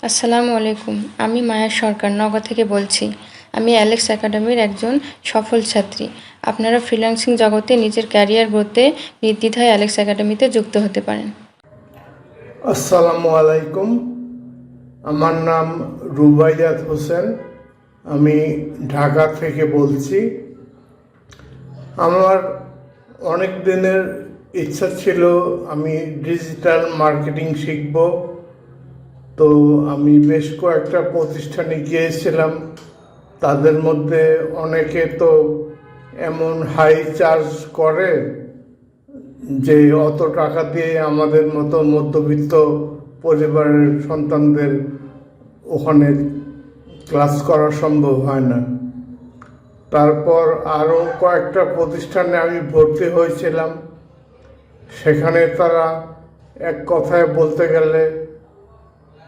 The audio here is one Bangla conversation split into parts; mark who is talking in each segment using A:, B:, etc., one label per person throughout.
A: আসসালামু আলাইকুম। আমি মায়া সরকার নওগাঁ থেকে বলছি। আমি অ্যালেক্স একাডেমির একজন সফল ছাত্রী। আপনারা ফ্রিল্যান্সিং জগতে নিজের ক্যারিয়ার গড়তে নির্দ্বিধায় অ্যালেক্স একাডেমিতে যুক্ত হতে পারেন।
B: আসসালামু আলাইকুম। আমার নাম রুবাইয়াত হোসেন। আমি ঢাকা থেকে বলছি। আমার অনেক দিনের ইচ্ছা ছিল আমি ডিজিটাল মার্কেটিং শিখব। তো আমি বেশ কয়েকটা প্রতিষ্ঠানে গিয়েছিলাম। তাদের মধ্যে অনেকে তো এমন হাই চার্জ করে যে অত টাকা দিয়ে আমাদের মতো মধ্যবিত্ত পরিবারের সন্তানদের ওখানে ক্লাস করা সম্ভব হয় না। তারপর আরও কয়েকটা প্রতিষ্ঠানে আমি ভর্তি হয়েছিলাম। সেখানে তারা এক কথায় বলতে গেলে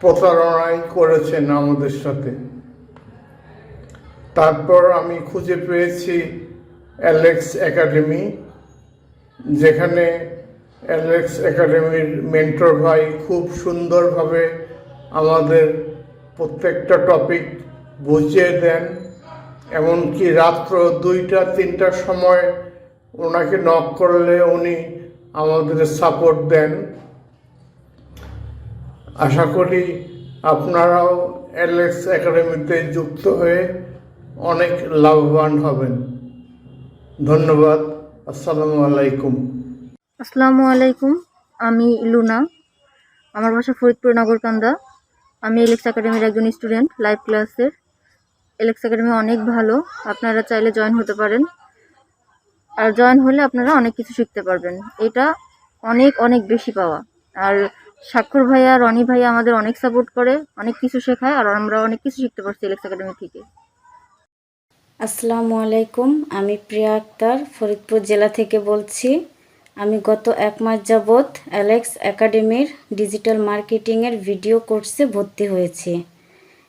B: প্রতারণাই করেছেন আমাদের সাথে। তারপর আমি খুঁজে পেয়েছি অ্যালেক্স একাডেমি, যেখানে অ্যালেক্স একাডেমির মেন্টর ভাই খুব সুন্দরভাবে আমাদের প্রত্যেকটা টপিক বুঝিয়ে দেন। এমনকি রাত্র 2টা-3টার সময় ওনাকে নক করলে উনি আমাদের সাপোর্ট দেন। আশা করি আপনারাও অ্যালেক্স একাডেমিতে যুক্ত হয়ে অনেক লাভবান হবেন। ধন্যবাদ। আসসালামু আলাইকুম।
C: আসসালামু আলাইকুম। আমি লুনা। আমার বাসা ফরিদপুর নগরকান্দা। আমি এলেক্স একাডেমির একজন স্টুডেন্ট লাইভ ক্লাসের। এলেক্স একাডেমি অনেক ভালো, আপনারা চাইলে জয়েন হতে পারেন। আর জয়েন হলে আপনারা অনেক কিছু শিখতে পারবেন। এটা অনেক অনেক বেশি পাওয়া। আর স্বাক্ষর ভাইয়া, রনি ভাইয়া আমাদের অনেক সাপোর্ট করে, অনেক কিছু শেখায়, আর আমরা অনেক কিছু শিখতে পারছি এলেক্স একাডেমি থেকে।
D: আসসালামু আলাইকুম। আমি প্রিয়া আক্তার ফরিদপুর জেলা থেকে বলছি। আমি গত 1 মাস যাবৎ অ্যালেক্স একাডেমির ডিজিটাল মার্কেটিংয়ের ভিডিও কোর্সে ভর্তি হয়েছি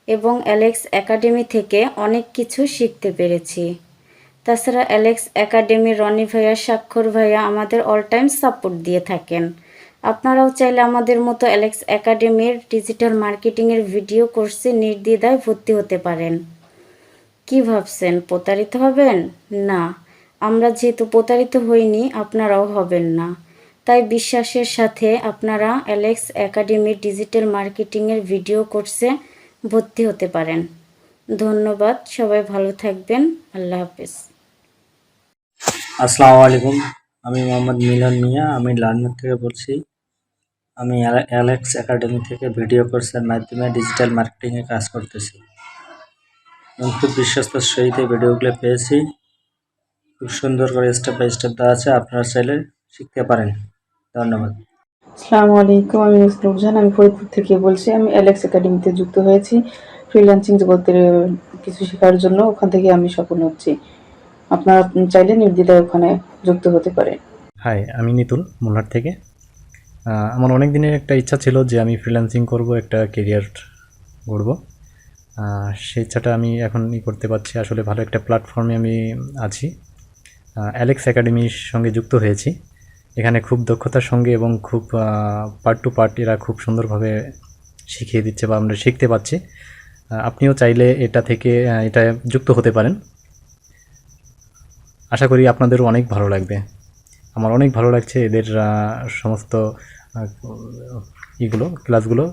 D: এবং অ্যালেক্স একাডেমি থেকে অনেক কিছু শিখতে পেরেছি। তাছাড়া অ্যালেক্স একাডেমির রনি ভাইয়া, স্বাক্ষর ভাইয়া আমাদের অল টাইম সাপোর্ট দিয়ে থাকেন। আপনারাও চাইলে আমাদের মতো অ্যালেক্স একাডেমির ডিজিটাল মার্কেটিংয়ের ভিডিও কোর্সে নির্দ্বিধায় ভর্তি হতে পারেন। কি ভাবছেন প্রতারিত হবেন? না, আমরা যেহেতু প্রতারিত হইনি, আপনারাও হবেন না। তাই বিশ্বাসের সাথে আপনারা অ্যালেক্স একাডেমির ডিজিটাল মার্কেটিংয়ের ভিডিও কোর্সে ভর্তি হতে পারেন। ধন্যবাদ, সবাই ভালো থাকবেন। আল্লাহ হাফেজ।
E: আসসালামু আলাইকুম। আমি মোহাম্মদ মিলন মিয়া। আমি লালমোহন থেকে বলছি। আমি অ্যালেক্স একাডেমি থেকে ভিডিও কোর্সের মাধ্যমে ডিজিটাল মার্কেটিংয়ে কাজ করতেছি এবং খুব বিশ্বস্তর সহিত এই ভিডিওগুলো পেয়েছি। খুব সুন্দর করে স্টেপ বাই স্টেপ দেওয়া আছে, আপনারা চাইলে শিখতে পারেন। ধন্যবাদ।
F: আসসালামু আলাইকুম। আমি নুসরাত। আমি ফরিদপুর থেকে বলছি। আমি অ্যালেক্স একাডেমিতে যুক্ত হয়েছি ফ্রিল্যান্সিং জগতের কিছু শেখার জন্য। ওখান থেকে আমি সফল হচ্ছি। আপনারা চাইলে নির্দ্বিধায় ওখানে যুক্ত হতে পারেন।
G: হাই, আমি নিতুল মোল্লার থেকে। আমার অনেক দিনের একটা ইচ্ছা ছিল যে আমি ফ্রিল্যান্সিং করব, একটা কেরিয়ার গড়ব। সেই ইচ্ছাটা আমি এখন করতে পারছি। আসলে ভালো একটা প্ল্যাটফর্মে আমি আছি। অ্যালেক্স একাডেমির সঙ্গে যুক্ত হয়েছি। এখানে খুব দক্ষতার সঙ্গে এবং খুব পার্ট টু পার্ট এরা খুব সুন্দরভাবে শিখিয়ে দিচ্ছে বা আমরা শিখতে পাচ্ছি। আপনিও চাইলে এটা থেকে এটা যুক্ত হতে পারেন। আশা করি আপনাদেরও অনেক ভালো লাগবে। আমার অনেক ভালো লাগছে এদের সমস্ত ক্লাসগুলো।